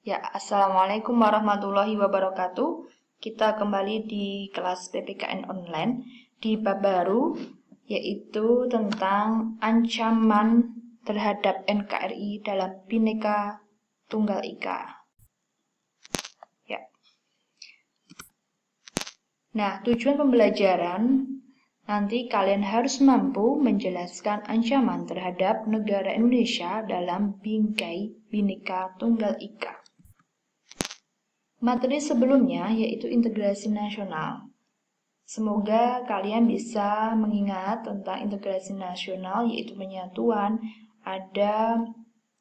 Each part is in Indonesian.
Ya, Assalamualaikum warahmatullahi wabarakatuh. Kita kembali di kelas PPKN online di bab baru, yaitu tentang ancaman terhadap NKRI dalam Bhinneka Tunggal Ika. Ya. Nah, tujuan pembelajaran nanti kalian harus mampu menjelaskan ancaman terhadap negara Indonesia dalam bingkai Bhinneka Tunggal Ika. Materi sebelumnya yaitu integrasi nasional. Semoga kalian bisa mengingat tentang integrasi nasional yaitu penyatuan, ada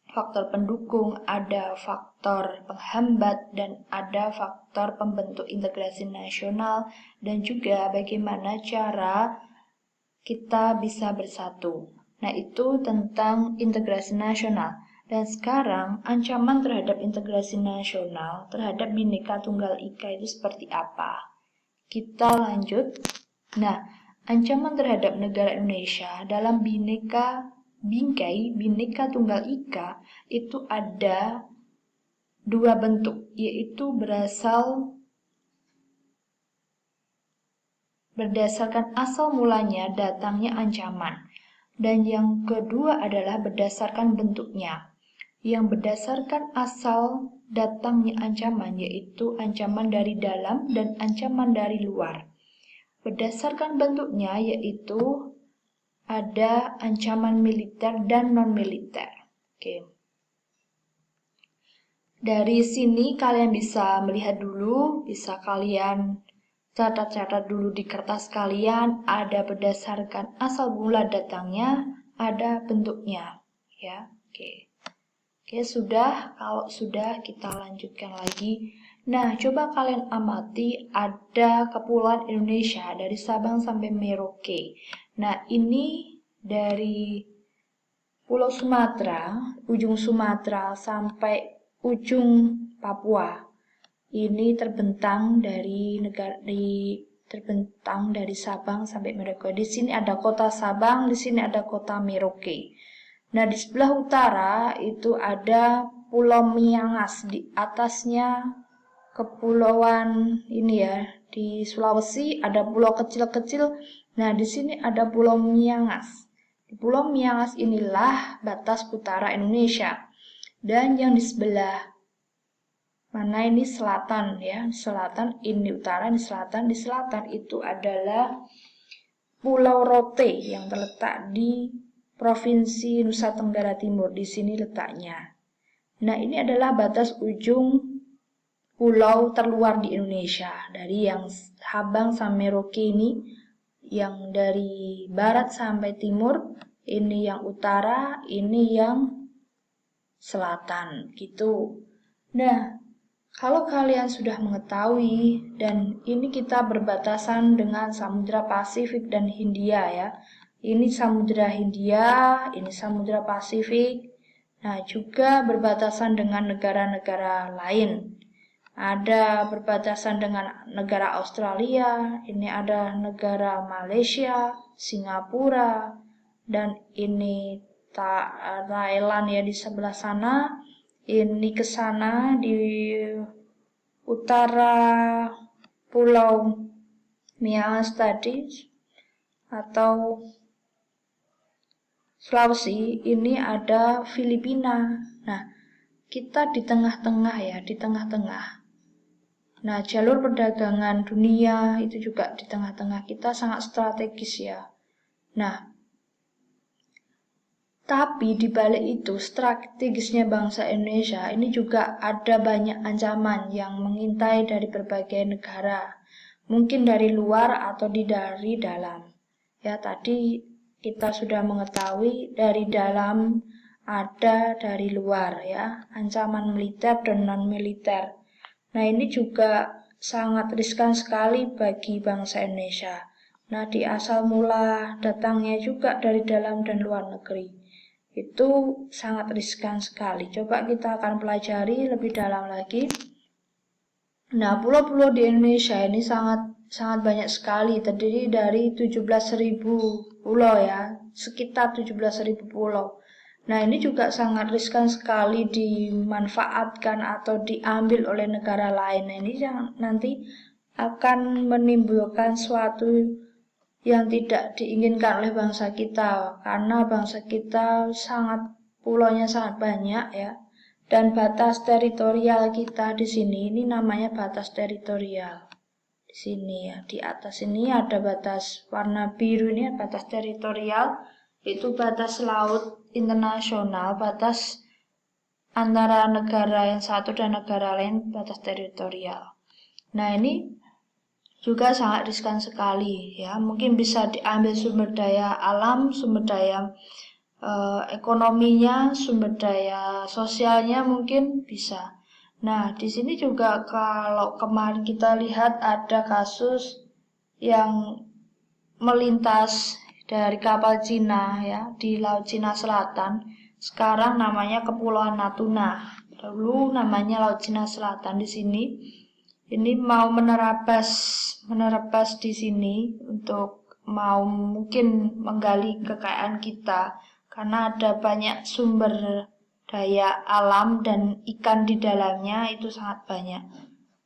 faktor pendukung, ada faktor penghambat, dan ada faktor pembentuk integrasi nasional, dan juga bagaimana cara kita bisa bersatu. Nah, itu tentang integrasi nasional. Dan sekarang ancaman terhadap integrasi nasional terhadap Bhinneka Tunggal Ika itu seperti apa? Kita lanjut. Nah, ancaman terhadap negara Indonesia dalam bingkai Bhinneka Tunggal Ika itu ada dua bentuk, yaitu berdasarkan asal mulanya datangnya ancaman. Dan yang kedua adalah berdasarkan bentuknya. Yang berdasarkan asal datangnya ancaman yaitu ancaman dari dalam dan ancaman dari luar. Berdasarkan bentuknya yaitu ada ancaman militer dan non-militer. Oke. Dari sini kalian bisa melihat dulu, bisa kalian catat-catat dulu di kertas kalian, ada berdasarkan asal mula datangnya, ada bentuknya. Ya, oke. Oke, sudah. Kalau sudah, kita lanjutkan lagi. Nah, coba kalian amati ada kepulauan Indonesia dari Sabang sampai Merauke. Nah, ini dari Pulau Sumatera, ujung Sumatera sampai ujung Papua. Ini terbentang dari Sabang sampai Merauke. Di sini ada kota Sabang, di sini ada kota Merauke. Nah, di sebelah utara itu ada Pulau Miangas, di atasnya kepulauan ini ya, di Sulawesi ada pulau kecil-kecil. Nah, di sini ada Pulau Miangas. Di Pulau Miangas inilah batas utara Indonesia. Dan yang di sebelah mana ini selatan ya, selatan ini utara, ini selatan. Di selatan itu adalah Pulau Rote yang terletak di Provinsi Nusa Tenggara Timur. Di sini letaknya. Nah, ini adalah batas ujung pulau terluar di Indonesia. Dari yang Sabang sampai Merauke ini, yang dari barat sampai timur, ini yang utara, ini yang selatan, gitu. Nah, kalau kalian sudah mengetahui, dan ini kita berbatasan dengan Samudra Pasifik dan Hindia ya. Ini Samudra Hindia, ini Samudra Pasifik. Nah, juga berbatasan dengan negara-negara lain. Ada berbatasan dengan negara Australia, ini ada negara Malaysia, Singapura, dan ini Thailand ya di sebelah sana. Ini ke sana di utara Pulau Miangas tadi atau Sulawesi, ini ada Filipina. Nah, kita di tengah-tengah ya, di tengah-tengah. Nah, jalur perdagangan dunia itu juga di tengah-tengah, kita sangat strategis ya. Nah, tapi di balik itu strategisnya bangsa Indonesia ini juga ada banyak ancaman yang mengintai dari berbagai negara. Mungkin dari luar atau dari dalam. Ya, tadi kita sudah mengetahui dari dalam ada dari luar ya, ancaman militer dan non-militer. Nah, ini juga sangat riskan sekali bagi bangsa Indonesia. Nah, di asal mula datangnya juga dari dalam dan luar negeri. Itu sangat riskan sekali. Coba kita akan pelajari lebih dalam lagi. Nah, pulau-pulau di Indonesia ini sangat banyak sekali, terdiri dari 17.000 pulau ya, sekitar 17.000 pulau. Nah, ini juga sangat riskan sekali dimanfaatkan atau diambil oleh negara lain. Nah, ini nanti akan menimbulkan suatu yang tidak diinginkan oleh bangsa kita, karena bangsa kita pulaunya sangat banyak ya. Dan batas teritorial kita di sini ini namanya batas teritorial. Di sini ya, di atas ini ada batas warna biru, ini batas teritorial, itu batas laut internasional, batas antara negara yang satu dan negara lain, batas teritorial. Nah, ini juga sangat riskan sekali ya. Mungkin bisa diambil sumber daya alam, sumber daya ekonominya, sumber daya sosialnya mungkin bisa. Nah, di sini juga kalau kemarin kita lihat ada kasus yang melintas dari kapal Cina ya di Laut Cina Selatan. Sekarang namanya Kepulauan Natuna. Dulu namanya Laut Cina Selatan. Di sini ini mau menerabas di sini untuk mau mungkin menggali kekayaan kita, karena ada banyak sumber daya alam dan ikan di dalamnya itu sangat banyak.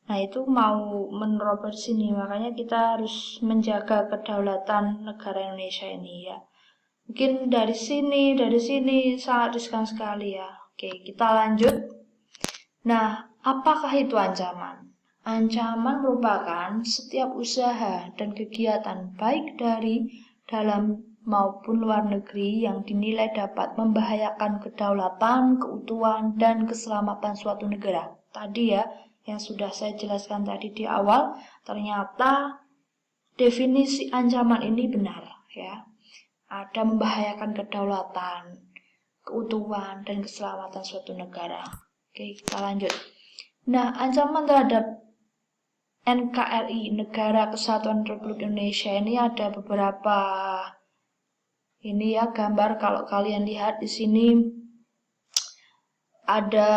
Nah, itu mau menerobos sini, makanya kita harus menjaga kedaulatan negara Indonesia ini ya. Mungkin dari sini sangat riskan sekali ya. Oke, kita lanjut. Nah, apakah itu ancaman? Ancaman merupakan setiap usaha dan kegiatan baik dari dalam maupun luar negeri yang dinilai dapat membahayakan kedaulatan, keutuhan, dan keselamatan suatu negara. Tadi ya, yang sudah saya jelaskan tadi di awal, ternyata definisi ancaman ini benar ya. Ada membahayakan kedaulatan, keutuhan, dan keselamatan suatu negara. Oke, kita lanjut. Nah, ancaman terhadap NKRI, Negara Kesatuan Republik Indonesia, ini ada beberapa ini ya gambar. Kalau kalian lihat di sini ada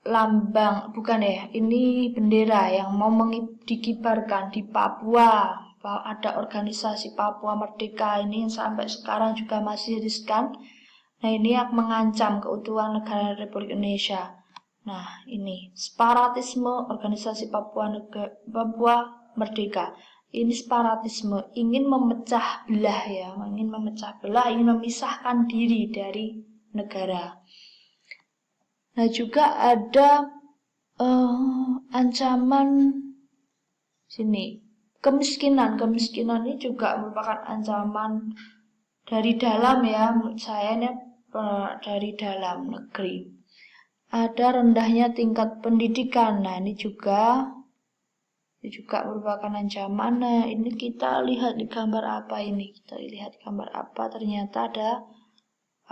lambang, bukan ya, ini bendera yang mau dikibarkan di Papua. Ada organisasi Papua Merdeka ini sampai sekarang juga masih riskan. Nah, ini yang mengancam keutuhan negara Republik Indonesia. Nah, ini separatisme organisasi Papua Merdeka. Ini separatisme, ingin memecah belah ya, ingin memisahkan diri dari negara. Nah, juga ada ancaman sini, kemiskinan. Kemiskinan ini juga merupakan ancaman dari dalam ya, menurut saya ini dari dalam negeri. Ada rendahnya tingkat pendidikan. Nah, ini juga merupakan ancaman. Nah, ini kita lihat di gambar apa ini? Kita lihat gambar apa? Ternyata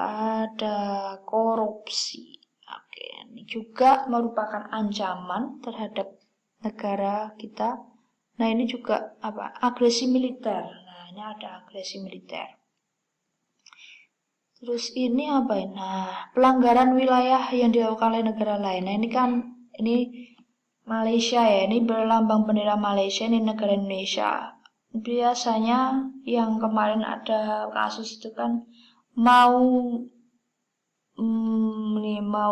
ada korupsi. Oke, ini juga merupakan ancaman terhadap negara kita. Nah, ini juga agresi militer. Nah, ini ada agresi militer. Terus ini apa ya? Nah, pelanggaran wilayah yang dilakukan oleh negara lain. Nah, ini Malaysia ya. Ini berlambang bendera Malaysia, ini negara Indonesia. Biasanya yang kemarin ada kasus itu kan mau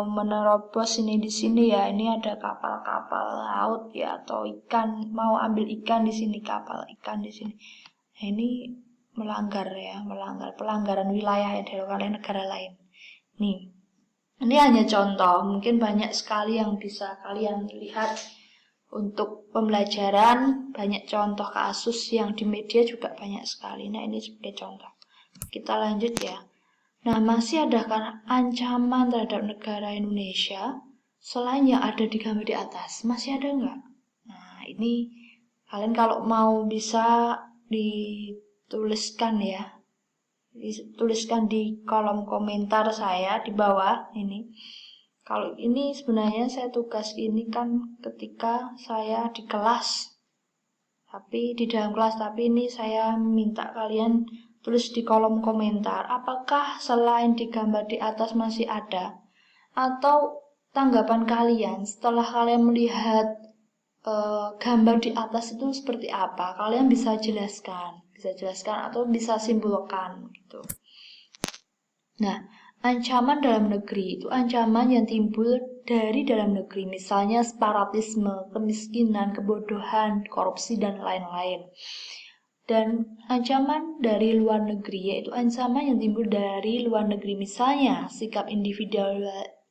menerobos ini di sini ya. Ini ada kapal-kapal laut ya, atau ikan mau ambil ikan di sini, kapal ikan di sini. Nah, ini melanggar pelanggaran wilayah yang dilakukan oleh negara lain. Nih, ini hanya contoh, mungkin banyak sekali yang bisa kalian lihat untuk pembelajaran, banyak contoh kasus yang di media juga banyak sekali. Nah, ini sebagai contoh. Kita lanjut ya. Nah, masih adakah ancaman terhadap negara Indonesia selain yang ada di gambar di atas? Masih ada nggak? Nah, ini kalian kalau mau bisa dituliskan ya. Dituliskan di kolom komentar saya di bawah ini. Kalau ini sebenarnya saya tugas ini kan ketika saya di kelas. Di dalam kelas, tapi ini saya minta kalian tulis di kolom komentar, apakah selain di gambar di atas masih ada? Atau tanggapan kalian setelah kalian melihat gambar di atas itu seperti apa? Kalian bisa jelaskan atau bisa simpulkan gitu. Nah, Ancaman dalam negeri itu ancaman yang timbul dari dalam negeri, misalnya separatisme, kemiskinan, kebodohan, korupsi, dan lain-lain. Dan ancaman dari luar negeri yaitu ancaman yang timbul dari luar negeri, misalnya sikap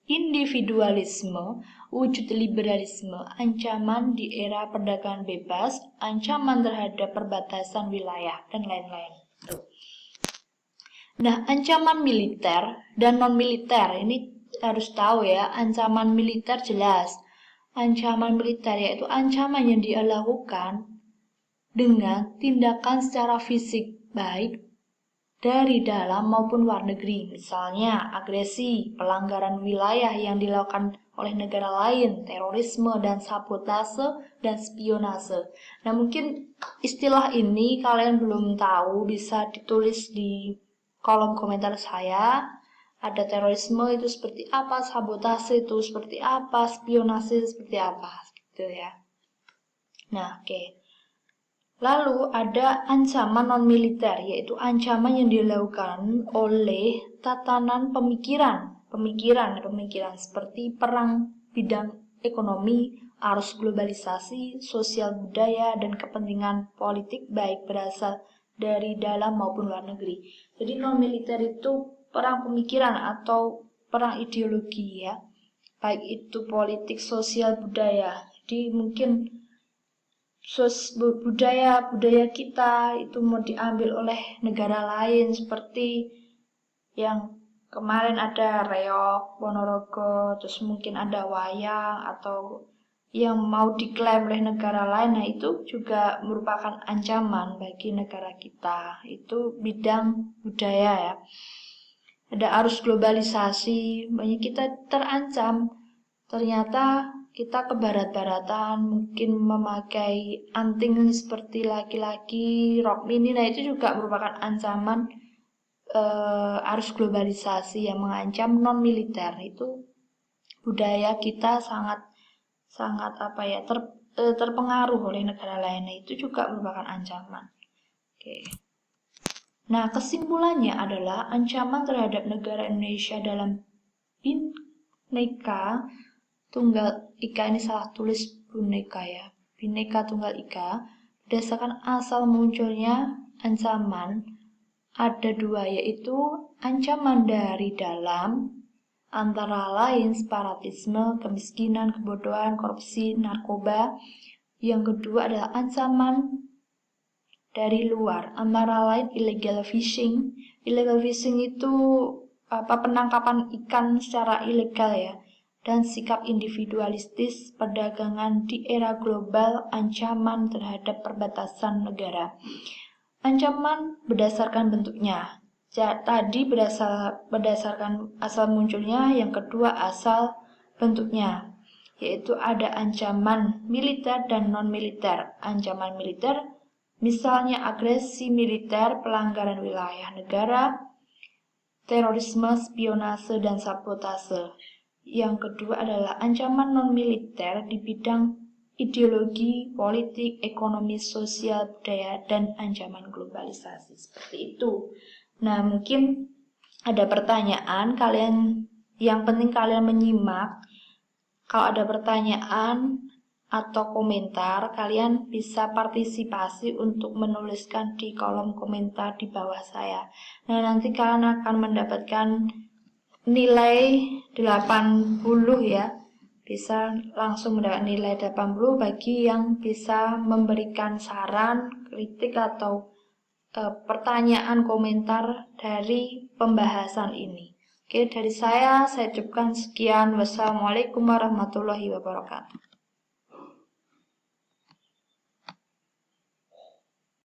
individualisme, wujud liberalisme, ancaman di era perdagangan bebas, ancaman terhadap perbatasan wilayah, dan lain-lain. Nah, ancaman militer dan non-militer ini harus tahu ya. Ancaman militer jelas. Ancaman militer yaitu ancaman yang dia lakukan dengan tindakan secara fisik, baik dari dalam maupun luar negeri. Misalnya agresi, pelanggaran wilayah yang dilakukan oleh negara lain, terorisme dan sabotase dan spionase. Nah, mungkin istilah ini kalian belum tahu, bisa ditulis di kolom komentar saya. Ada terorisme itu seperti apa, sabotase itu seperti apa, spionase seperti apa, gitu ya. Nah, oke. Lalu ada ancaman non-militer, yaitu ancaman yang dilakukan oleh tatanan pemikiran seperti perang bidang ekonomi, arus globalisasi, sosial budaya, dan kepentingan politik baik berasal dari dalam maupun luar negeri. Jadi non-militer itu perang pemikiran atau perang ideologi ya, baik itu politik, sosial, budaya. Jadi mungkin budaya kita itu mau diambil oleh negara lain, seperti yang kemarin ada reog Ponorogo, terus mungkin ada wayang atau yang mau diklaim oleh negara lain. Nah, itu juga merupakan ancaman bagi negara kita. Itu bidang budaya ya. Ada arus globalisasi, banyak kita terancam. Ternyata kita ke barat-baratan, mungkin memakai anting seperti laki-laki, rok mini. Nah, itu juga merupakan ancaman arus globalisasi yang mengancam non-militer. Itu budaya kita sangat terpengaruh oleh negara lain. Nah, itu juga merupakan ancaman. Oke. Nah, kesimpulannya adalah ancaman terhadap negara Indonesia dalam Bhinneka Tunggal Ika, ini salah tulis Bhinneka ya, Bhinneka Tunggal Ika, berdasarkan asal munculnya ancaman ada dua, yaitu ancaman dari dalam, antara lain separatisme, kemiskinan, kebodohan, korupsi, narkoba. Yang kedua adalah ancaman dari luar, antara lain illegal fishing. Illegal fishing itu penangkapan ikan secara ilegal ya, dan sikap individualistis, perdagangan di era global, ancaman terhadap perbatasan negara. Ancaman berdasarkan bentuknya. Tadi berdasarkan asal munculnya, yang kedua asal bentuknya, yaitu ada ancaman militer dan non-militer. Ancaman militer misalnya agresi militer, pelanggaran wilayah negara, terorisme, spionase, dan sabotase. Yang kedua adalah ancaman non-militer di bidang ideologi, politik, ekonomi, sosial, budaya, dan ancaman globalisasi. Seperti itu. Nah, mungkin ada pertanyaan, yang penting kalian menyimak. Kalau ada pertanyaan atau komentar, kalian bisa partisipasi untuk menuliskan di kolom komentar di bawah saya. Nah, nanti kalian akan mendapatkan nilai 80 ya. Bisa langsung mendapat nilai 80 bagi yang bisa memberikan saran, kritik, atau pertanyaan, komentar dari pembahasan ini. Oke, dari saya ucapkan sekian. Wassalamualaikum warahmatullahi wabarakatuh.